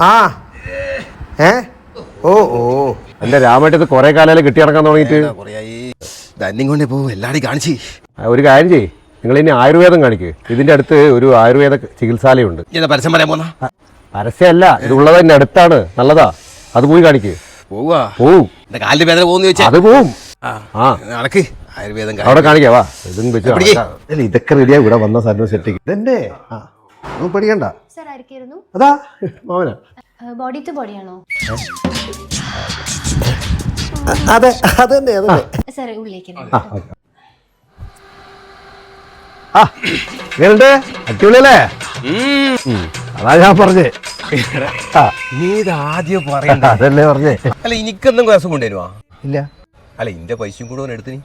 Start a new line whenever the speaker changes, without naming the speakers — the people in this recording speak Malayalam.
ആ ഏ ഓ ഓ
എന്റെ രാമേട്ടത് കുറെ കാലം കെട്ടി നടക്കാൻ തുടങ്ങിയിട്ട്
ധന്യം കൊണ്ടേ പോകും എല്ലാവരും കാണിച്ച്.
ഒരു കാര്യം ചെയ്യ്, നിങ്ങൾ ഇനി ആയുർവേദം കാണിക്ക്. ഇതിന്റെ അടുത്ത് ഒരു ആയുർവേദ ചികിത്സാലയുണ്ട്.
പരസ്യം പറയാൻ പോന്ന
പരസ്യമല്ല, ഇതുള്ളത് തന്നെ അടുത്താണ്, നല്ലതാ. അത് പോയി കാണിക്ക്. പോവും.
കാലിന്റെ വേദന പോകുന്ന ചോദിച്ചാൽ
അത് പോവും.
നടക്ക് ആയുർവേദം
അവിടെ കാണിക്കാവാ. ഇതും വെച്ച്
ഇതൊക്കെ റെഡിയാ ഇവിടെ വന്ന സാധനം സെറ്റ് ഇതന്നെ. പഠിക്കണ്ട. അതാ മോന
ബോഡി ടു ബോഡി ആണോ?
അതെ അതന്നെ അതന്നെ.
സാർ ഉള്ളിലേക്ക്
അടിപൊളിയല്ലേ? അതാ ഞാൻ പറഞ്ഞേ.
നീ ഇത് ആദ്യം പറയണ്ട.
അതല്ലേ പറഞ്ഞേ.
അല്ല എനിക്കെന്തെങ്കിലും ക്ലാസ് കൊണ്ടുവരുവാ?
ഇല്ല.
അല്ല ഇന്റെ പൈസയും കൂടെ എടുത്ത് നീ